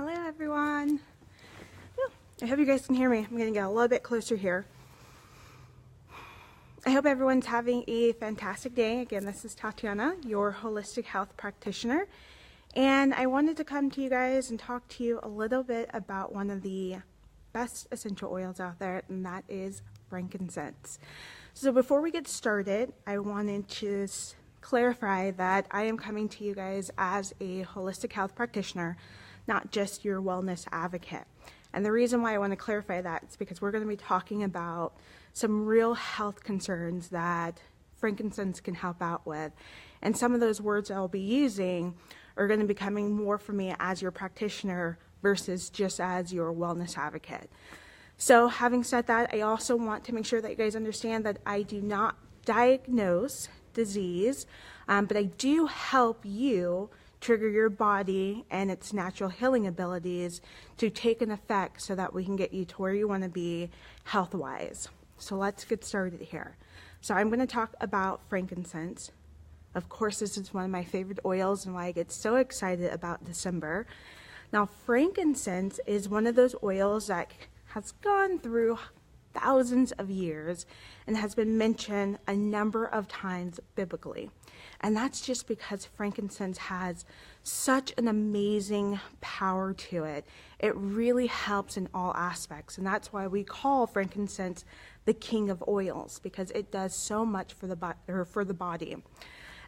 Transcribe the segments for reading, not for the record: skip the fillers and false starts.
Hello everyone. I hope you guys can hear me. I'm going to get a little bit closer here. I hope everyone's having a fantastic day. Again, this is Tatiana, your holistic health practitioner. And I wanted to come to you guys and talk to you a little bit about one of the best essential oils out there, and that is frankincense. So before we get started, I wanted to clarify that I am coming to you guys as a holistic health practitioner, not just your wellness advocate. And the reason why I want to clarify that is because we're going to be talking about some real health concerns that frankincense can help out with. And some of those words I'll be using are going to be coming more from me as your practitioner versus just as your wellness advocate. So having said that, I also want to make sure that you guys understand that I do not diagnose disease, but I do help you trigger your body and its natural healing abilities to take an effect so that we can get you to where you want to be health-wise. So let's get started here. So I'm going to talk about frankincense. Of course, this is one of my favorite oils and why I get so excited about December. Now, frankincense is one of those oils that has gone through thousands of years and has been mentioned a number of times biblically. And that's just because frankincense has such an amazing power to it. It really helps in all aspects. And that's why we call frankincense the king of oils, because it does so much for the body.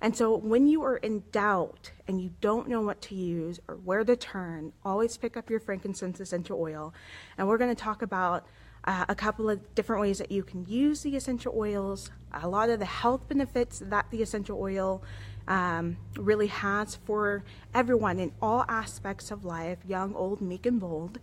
And so when you are in doubt and you don't know what to use or where to turn, always pick up your frankincense essential oil. And we're going to talk about a couple of different ways that you can use the essential oils, a lot of the health benefits that the essential oil really has for everyone in all aspects of life, young, old, meek, and bold.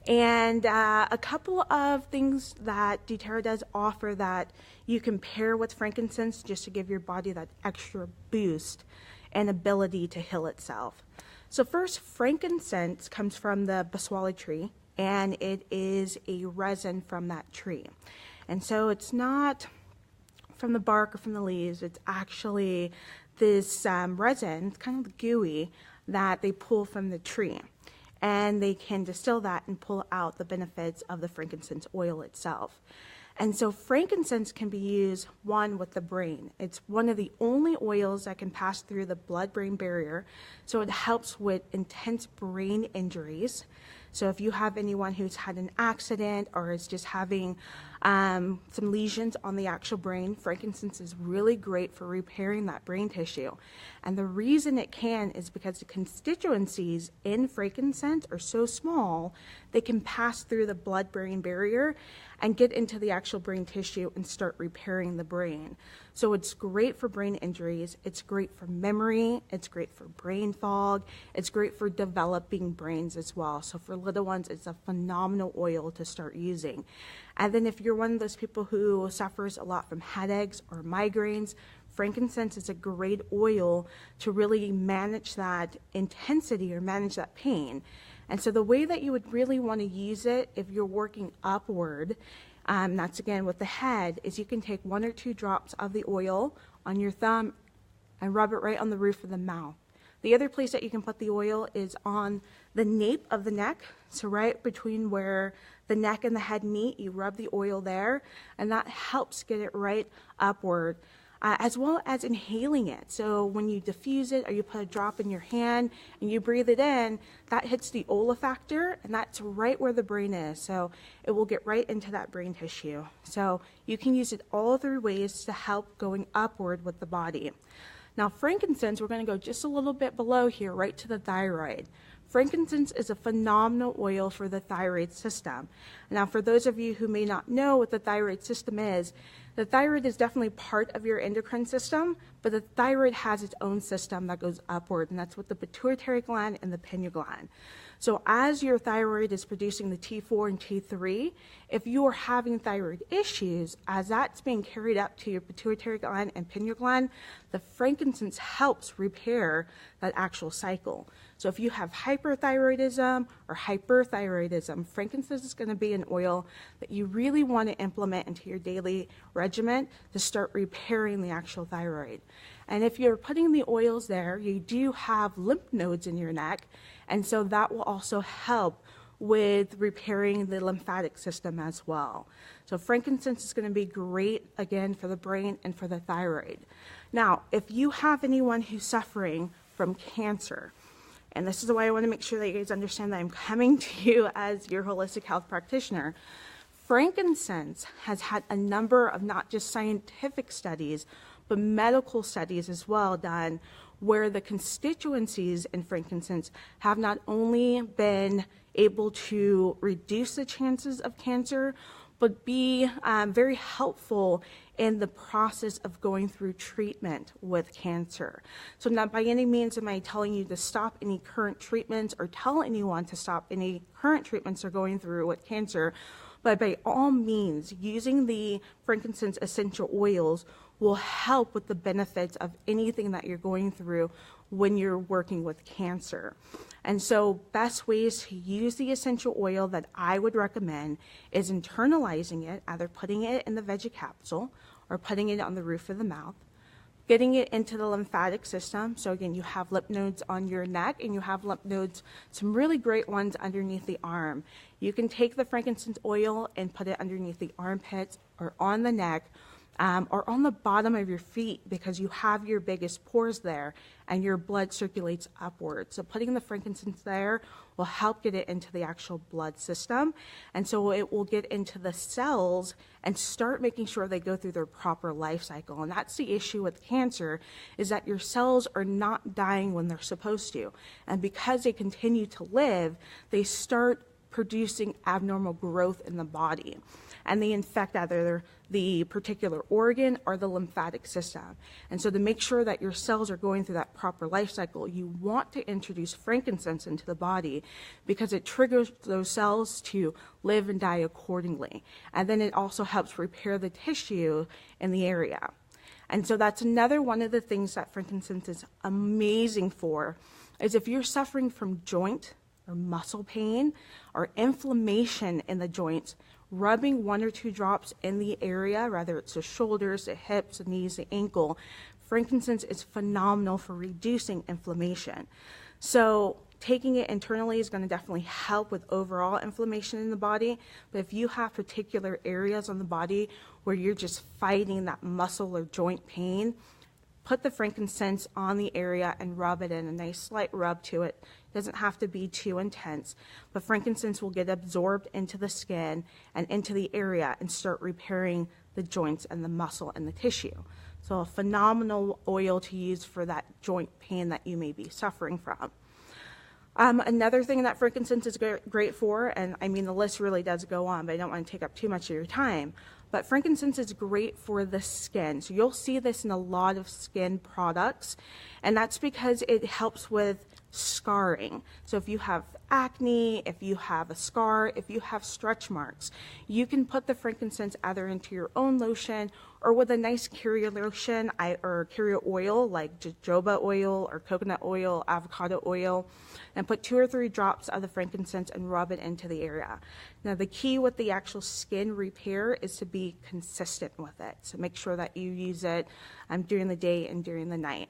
And a couple of things that doTERRA does offer that you can pair with frankincense just to give your body that extra boost and ability to heal itself. So first, frankincense comes from the baswali tree, and it is a resin from that tree. And so it's not from the bark or from the leaves, it's actually this resin, it's kind of gooey, that they pull from the tree. And they can distill that and pull out the benefits of the frankincense oil itself. And so frankincense can be used, one, with the brain. It's one of the only oils that can pass through the blood-brain barrier, so it helps with intense brain injuries. So if you have anyone who's had an accident or is just having some lesions on the actual brain, frankincense is really great for repairing that brain tissue. And the reason it can is because the constituencies in frankincense are so small, they can pass through the blood-brain barrier and get into the actual brain tissue and start repairing the brain. So it's great for brain injuries, it's great for memory, it's great for brain fog, it's great for developing brains as well. So for little ones, it's a phenomenal oil to start using. And then if you're one of those people who suffers a lot from headaches or migraines, frankincense is a great oil to really manage that intensity or manage that pain. And so the way that you would really want to use it if you're working upward, that's again with the head, is you can take 1 or 2 drops of the oil on your thumb and rub it right on the roof of the mouth. The other place that you can put the oil is on the nape of the neck, so right between where the neck and the head meet, you rub the oil there, and that helps get it right upward. As well as inhaling it. So when you diffuse it or you put a drop in your hand and you breathe it in, that hits the olfactor, and that's right where the brain is. So it will get right into that brain tissue. So you can use it all 3 ways to help going upward with the body. Now frankincense, we're going to go just a little bit below here, right to the thyroid. Frankincense is a phenomenal oil for the thyroid system. Now, for those of you who may not know what the thyroid system is, the thyroid is definitely part of your endocrine system, but the thyroid has its own system that goes upward, and that's with the pituitary gland and the pineal gland. So as your thyroid is producing the T4 and T3, if you are having thyroid issues, as that's being carried up to your pituitary gland and pineal gland, the frankincense helps repair that actual cycle. So if you have hyperthyroidism or hyperthyroidism, frankincense is going to be an oil that you really want to implement into your daily regimen to start repairing the actual thyroid. And if you're putting the oils there, you do have lymph nodes in your neck, and so that will also help with repairing the lymphatic system as well. So frankincense is going to be great, again, for the brain and for the thyroid. Now, if you have anyone who's suffering from cancer, and this is why I want to make sure that you guys understand that I'm coming to you as your holistic health practitioner, frankincense has had a number of not just scientific studies, but medical studies as well done, where the constituencies in frankincense have not only been able to reduce the chances of cancer, but be very helpful in the process of going through treatment with cancer. So not by any means am I telling you to stop any current treatments or tell anyone to stop any current treatments they're going through with cancer, but by all means, using the frankincense essential oils will help with the benefits of anything that you're going through when you're working with cancer. And so best ways to use the essential oil that I would recommend is internalizing it, either putting it in the veggie capsule or putting it on the roof of the mouth, getting it into the lymphatic system. So again, you have lymph nodes on your neck and you have lymph nodes, some really great ones underneath the arm. You can take the frankincense oil and put it underneath the armpits or on the neck, or on the bottom of your feet, because you have your biggest pores there and your blood circulates upwards. So putting the frankincense there will help get it into the actual blood system. And so it will get into the cells and start making sure they go through their proper life cycle. And that's the issue with cancer, is that your cells are not dying when they're supposed to. And because they continue to live, they start producing abnormal growth in the body, and they infect either the particular organ or the lymphatic system. And so to make sure that your cells are going through that proper life cycle, you want to introduce frankincense into the body, because it triggers those cells to live and die accordingly. And then it also helps repair the tissue in the area. And so that's another one of the things that frankincense is amazing for, is if you're suffering from joint or muscle pain or inflammation in the joints, rubbing 1 or 2 drops in the area, whether it's the shoulders, the hips, the knees, the ankle, frankincense is phenomenal for reducing inflammation. So taking it internally is going to definitely help with overall inflammation in the body. But if you have particular areas on the body where you're just fighting that muscle or joint pain, put the frankincense on the area and rub it in, a nice slight rub to it. It doesn't have to be too intense, but frankincense will get absorbed into the skin and into the area and start repairing the joints and the muscle and the tissue. So a phenomenal oil to use for that joint pain that you may be suffering from. Another thing that frankincense is great for, and I mean the list really does go on, but I don't want to take up too much of your time, but frankincense is great for the skin. So you'll see this in a lot of skin products, and that's because it helps with scarring. So if you have acne, if you have a scar, if you have stretch marks, you can put the frankincense either into your own lotion or with a nice carrier lotion or carrier oil like jojoba oil or coconut oil, avocado oil, and put 2 or 3 drops of the frankincense and rub it into the area. Now the key with the actual skin repair is to be consistent with it. So make sure that you use it during the day and during the night.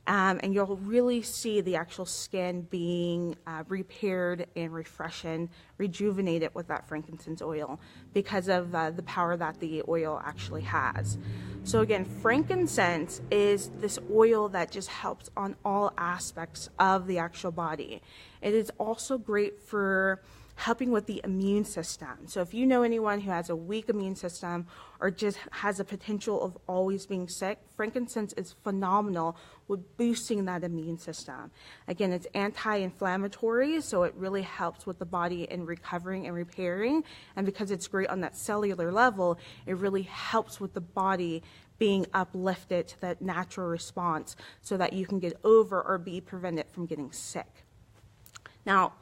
And you'll really see the actual skin being repaired and refreshed, rejuvenated with that frankincense oil because of the power that the oil actually has. So again, frankincense is this oil that just helps on all aspects of the actual body. It is also great for helping with the immune system. So if you know anyone who has a weak immune system or just has a potential of always being sick, frankincense is phenomenal with boosting that immune system. Again, it's anti-inflammatory, so it really helps with the body in recovering and repairing. And because it's great on that cellular level, it really helps with the body being uplifted to that natural response so that you can get over or be prevented from getting sick. Now,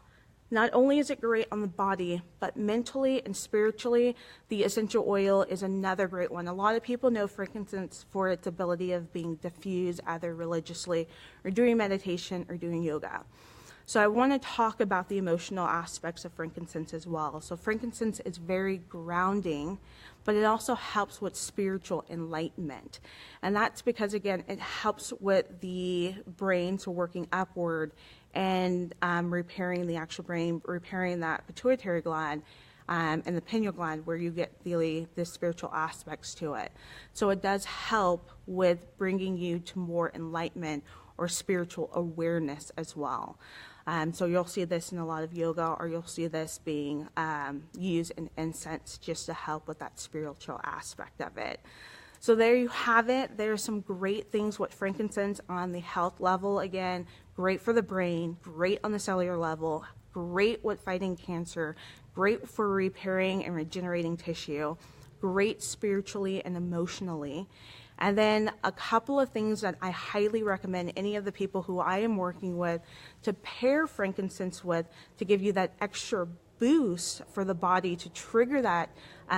not only is it great on the body, but mentally and spiritually, the essential oil is another great one. A lot of people know frankincense for its ability of being diffused either religiously or doing meditation or doing yoga. So I want to talk about the emotional aspects of frankincense as well. So frankincense is very grounding, but it also helps with spiritual enlightenment. And that's because, again, it helps with the brain, so working upward and repairing the actual brain, repairing that pituitary gland, and the pineal gland, where you get the spiritual aspects to it. So it does help with bringing you to more enlightenment or spiritual awareness as well. So you'll see this in a lot of yoga, or you'll see this being used in incense just to help with that spiritual aspect of it. So there you have it. There's some great things with frankincense on the health level. Again, great for the brain, great on the cellular level, great with fighting cancer, great for repairing and regenerating tissue, great spiritually and emotionally. And then a couple of things that I highly recommend any of the people who I am working with to pair frankincense with to give you that extra boost for the body to trigger that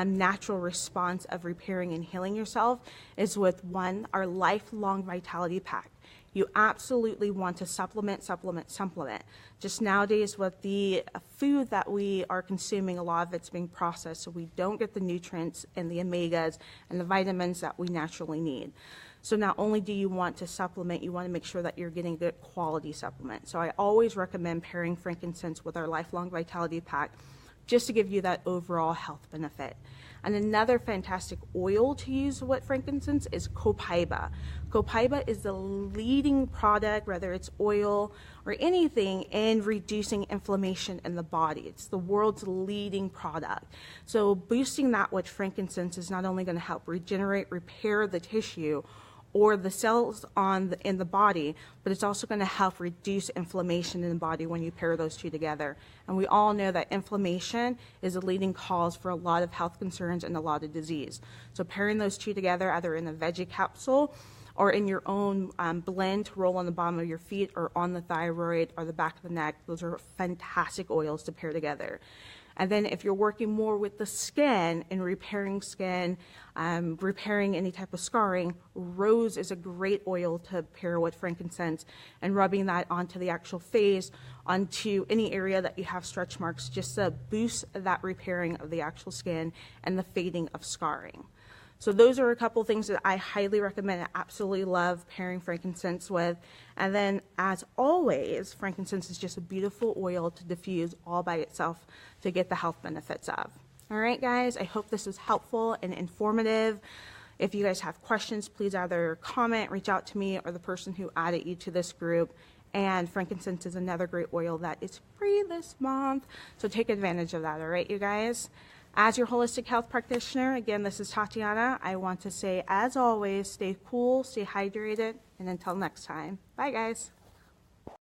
natural response of repairing and healing yourself is with one, our lifelong vitality pack. You absolutely want to supplement. Just nowadays with the food that we are consuming, a lot of it's being processed, so we don't get the nutrients and the omegas and the vitamins that we naturally need. So not only do you want to supplement, you want to make sure that you're getting good quality supplement. So I always recommend pairing frankincense with our lifelong vitality pack just to give you that overall health benefit. And another fantastic oil to use with frankincense is copaiba. Copaiba is the leading product, whether it's oil or anything, in reducing inflammation in the body. It's the world's leading product. So boosting that with frankincense is not only going to help regenerate, repair the tissue or the cells in the body, but it's also going to help reduce inflammation in the body when you pair those two together. And we all know that inflammation is a leading cause for a lot of health concerns and a lot of disease. So pairing those two together, either in a veggie capsule or in your own blend to roll on the bottom of your feet or on the thyroid or the back of the neck, those are fantastic oils to pair together. And then if you're working more with the skin and repairing skin, repairing any type of scarring, rose is a great oil to pair with frankincense, and rubbing that onto the actual face, onto any area that you have stretch marks, just to boost that repairing of the actual skin and the fading of scarring. So those are a couple things that I highly recommend. I absolutely love pairing frankincense with. And then, as always, frankincense is just a beautiful oil to diffuse all by itself to get the health benefits of. All right, guys, I hope this was helpful and informative. If you guys have questions, please either comment, reach out to me, or the person who added you to this group. And frankincense is another great oil that is free this month, so take advantage of that, all right, you guys? As your holistic health practitioner, again, this is Tatiana. I want to say, as always, stay cool, stay hydrated, and until next time, bye, guys.